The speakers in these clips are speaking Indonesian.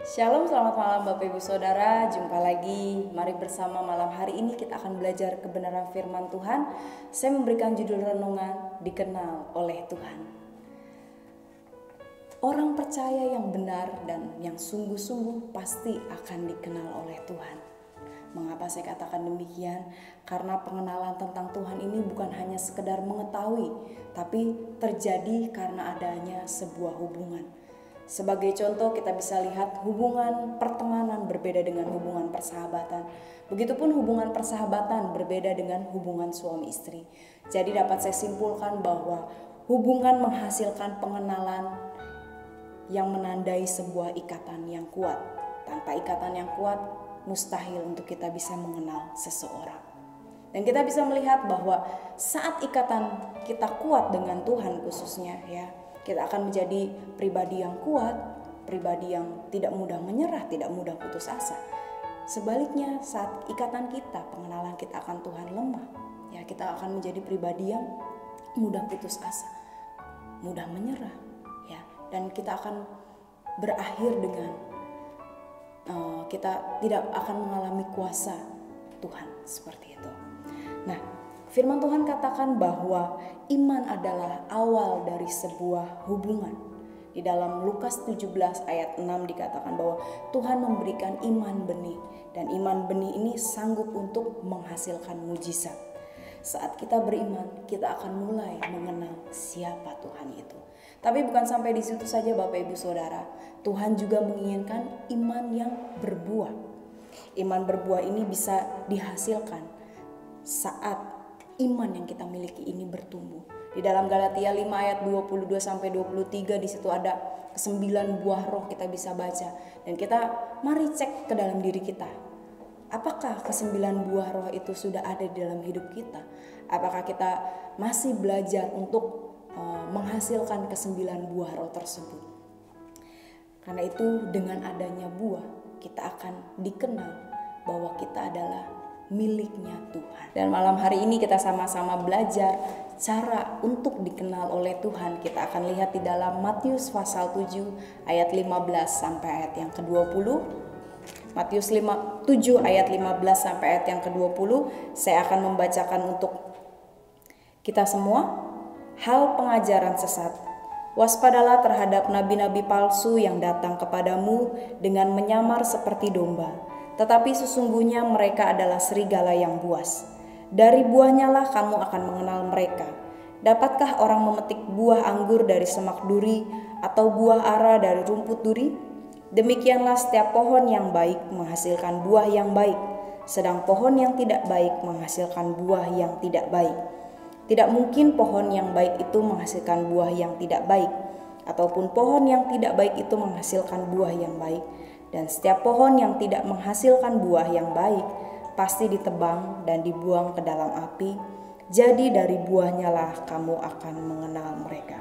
Shalom, selamat malam Bapak Ibu Saudara. Jumpa lagi. Mari bersama malam hari ini kita akan belajar kebenaran firman Tuhan. Saya memberikan judul renungan, Dikenal oleh Tuhan. Orang percaya yang benar dan yang sungguh-sungguh pasti akan dikenal oleh Tuhan. Mengapa saya katakan demikian? Karena pengenalan tentang Tuhan ini bukan hanya sekedar mengetahui, tapi terjadi karena adanya sebuah hubungan. Sebagai contoh kita bisa lihat hubungan pertemanan berbeda dengan hubungan persahabatan. Begitupun hubungan persahabatan berbeda dengan hubungan suami istri. Jadi dapat saya simpulkan bahwa hubungan menghasilkan pengenalan yang menandai sebuah ikatan yang kuat. Tanpa ikatan yang kuat, mustahil untuk kita bisa mengenal seseorang. Dan kita bisa melihat bahwa saat ikatan kita kuat dengan Tuhan khususnya ya, kita akan menjadi pribadi yang kuat, pribadi yang tidak mudah menyerah, tidak mudah putus asa. Sebaliknya saat ikatan kita, pengenalan kita akan Tuhan lemah, ya kita akan menjadi pribadi yang mudah putus asa, mudah menyerah, ya. Dan kita akan berakhir dengan kita tidak akan mengalami kuasa Tuhan seperti itu. Nah, firman Tuhan katakan bahwa iman adalah awal dari sebuah hubungan. Di dalam Lukas 17 ayat 6 dikatakan bahwa Tuhan memberikan iman benih. Dan iman benih ini sanggup untuk menghasilkan mujizat. Saat kita beriman, kita akan mulai mengenal siapa Tuhan itu. Tapi bukan sampai di situ saja Bapak Ibu Saudara. Tuhan juga menginginkan iman yang berbuah. Iman berbuah ini bisa dihasilkan saat iman yang kita miliki ini bertumbuh. Di dalam Galatia 5 ayat 22 sampai 23 di situ ada 9 buah roh kita bisa baca, dan kita mari cek ke dalam diri kita. Apakah ke-9 buah roh itu sudah ada di dalam hidup kita? Apakah kita masih belajar untuk menghasilkan ke-9 buah roh tersebut? Karena itu dengan adanya buah kita akan dikenal bahwa kita adalah miliknya Tuhan. Dan malam hari ini kita sama-sama belajar cara untuk dikenal oleh Tuhan. Kita akan lihat di dalam Matius pasal 7 ayat 15 sampai ayat yang ke-20. Matius 7 ayat 15 sampai ayat yang ke-20. Saya akan membacakan untuk kita semua. Hal pengajaran sesat. Waspadalah terhadap nabi-nabi palsu yang datang kepadamu dengan menyamar seperti domba, tetapi sesungguhnya mereka adalah serigala yang buas. Dari buahnya lah kamu akan mengenal mereka. Dapatkah orang memetik buah anggur dari semak duri atau buah ara dari rumput duri? Demikianlah setiap pohon yang baik menghasilkan buah yang baik, sedang pohon yang tidak baik menghasilkan buah yang tidak baik. Tidak mungkin pohon yang baik itu menghasilkan buah yang tidak baik, ataupun pohon yang tidak baik itu menghasilkan buah yang baik. Dan setiap pohon yang tidak menghasilkan buah yang baik pasti ditebang dan dibuang ke dalam api. Jadi dari buahnya lah kamu akan mengenal mereka.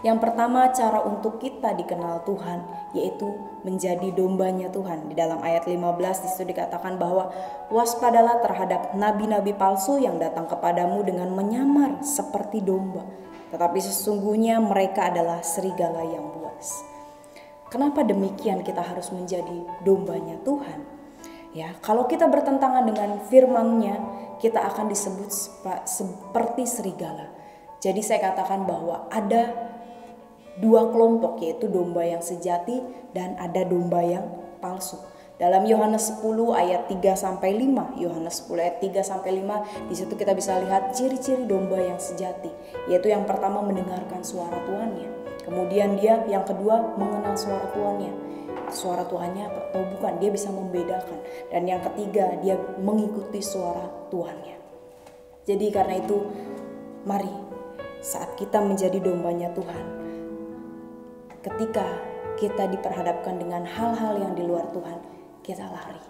Yang pertama, cara untuk kita dikenal Tuhan yaitu menjadi dombanya Tuhan. Di dalam ayat 15 disitu dikatakan bahwa waspadalah terhadap nabi-nabi palsu yang datang kepadamu dengan menyamar seperti domba, tetapi sesungguhnya mereka adalah serigala yang buas. Kenapa demikian kita harus menjadi dombanya Tuhan? Ya, kalau kita bertentangan dengan firman-Nya, kita akan disebut seperti serigala. Jadi saya katakan bahwa ada dua kelompok, yaitu domba yang sejati dan ada domba yang palsu. Dalam Yohanes 10 ayat 3 sampai 5, Yohanes 10 ayat 3 sampai 5, di situ kita bisa lihat ciri-ciri domba yang sejati, yaitu yang pertama mendengarkan suara tuannya. Kemudian dia yang kedua mengenal suara tuannya. Suara tuannya atau bukan, dia bisa membedakan. Dan yang ketiga dia mengikuti suara tuannya. Jadi karena itu mari saat kita menjadi dombanya Tuhan, ketika kita diperhadapkan dengan hal-hal yang di luar Tuhan, kita lari.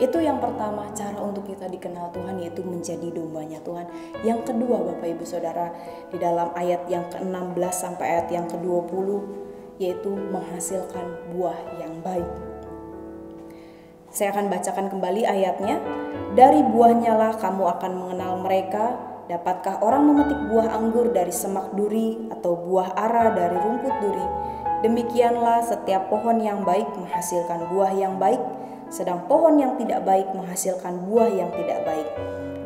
Itu yang pertama, cara untuk kita dikenal Tuhan yaitu menjadi dombanya Tuhan. Yang kedua Bapak Ibu Saudara, di dalam ayat yang ke-16 sampai ayat yang ke-20, yaitu menghasilkan buah yang baik. Saya akan bacakan kembali ayatnya. Dari buahnya lah kamu akan mengenal mereka. Dapatkah orang memetik buah anggur dari semak duri atau buah ara dari rumput duri? Demikianlah setiap pohon yang baik menghasilkan buah yang baik, sedang pohon yang tidak baik menghasilkan buah yang tidak baik.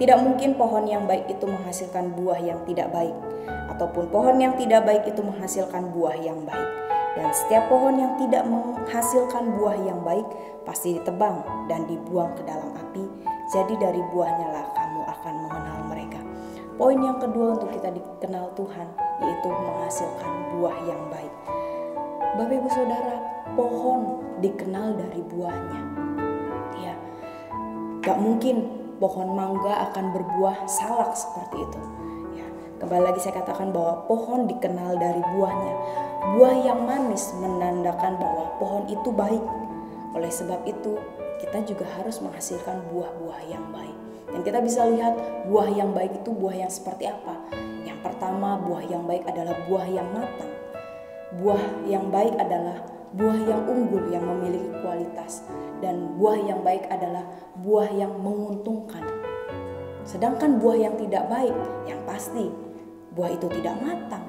Tidak mungkin pohon yang baik itu menghasilkan buah yang tidak baik, ataupun pohon yang tidak baik itu menghasilkan buah yang baik. Dan setiap pohon yang tidak menghasilkan buah yang baik pasti ditebang dan dibuang ke dalam api. Jadi dari buahnya lah kamu akan mengenal mereka. Poin yang kedua untuk kita dikenal Tuhan, yaitu menghasilkan buah yang baik. Bapak Ibu Saudara, pohon dikenal dari buahnya. Ya, gak mungkin pohon mangga akan berbuah salak seperti itu. Ya, kembali lagi saya katakan bahwa pohon dikenal dari buahnya. Buah yang manis menandakan bahwa pohon itu baik. Oleh sebab itu, kita juga harus menghasilkan buah-buah yang baik. Dan kita bisa lihat buah yang baik itu buah yang seperti apa. Yang pertama, buah yang baik adalah buah yang matang. Buah yang baik adalah buah yang unggul yang memiliki kualitas. Dan buah yang baik adalah buah yang menguntungkan. Sedangkan buah yang tidak baik, yang pasti buah itu tidak matang.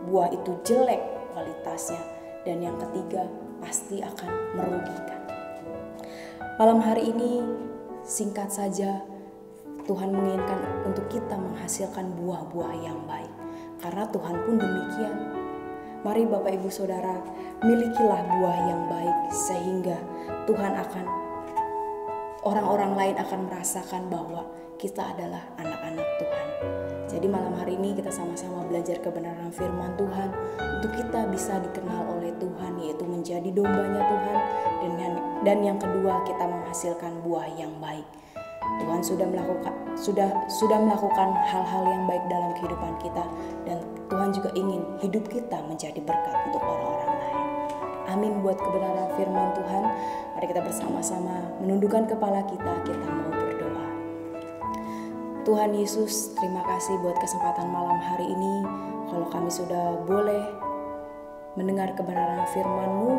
Buah itu jelek kualitasnya. Dan yang ketiga, pasti akan merugikan. Malam hari ini singkat saja, Tuhan menginginkan untuk kita menghasilkan buah-buah yang baik. Karena Tuhan pun demikian. Mari Bapak Ibu Saudara, milikilah buah yang baik sehingga Tuhan akan, orang-orang lain akan merasakan bahwa kita adalah anak-anak Tuhan. Jadi malam hari ini kita sama-sama belajar kebenaran firman Tuhan untuk kita bisa dikenal oleh Tuhan, yaitu menjadi dombanya Tuhan. Dan yang kedua, kita menghasilkan buah yang baik. Tuhan sudah melakukan hal-hal yang baik dalam kehidupan kita, dan Tuhan juga ingin hidup kita menjadi berkat untuk orang-orang lain. Amin buat kebenaran firman Tuhan. Mari kita bersama-sama menundukkan kepala kita mau berdoa. Tuhan Yesus, terima kasih buat kesempatan malam hari ini. Kalau kami sudah boleh mendengar kebenaran firman-Mu,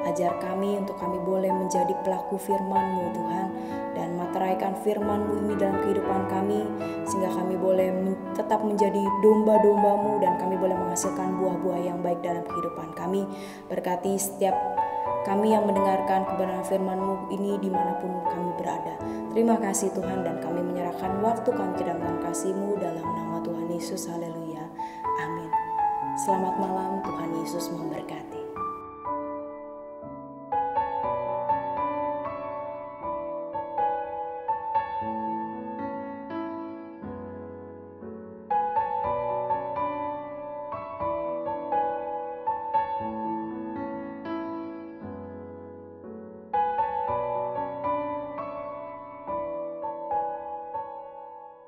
ajar kami untuk kami boleh menjadi pelaku firman-Mu Tuhan, dan materaikan firman-Mu ini dalam kehidupan kami, sehingga kami boleh tetap menjadi domba-domba-Mu dan kami boleh menghasilkan buah-buah yang baik dalam kehidupan kami. Berkati setiap kami yang mendengarkan kebenaran firman-Mu ini dimanapun kami berada. Terima kasih Tuhan, dan kami menyerahkan waktu kami ke dalam kasih-Mu dalam nama Tuhan Yesus. Haleluya. Amin. Selamat malam, Tuhan Yesus memberkati.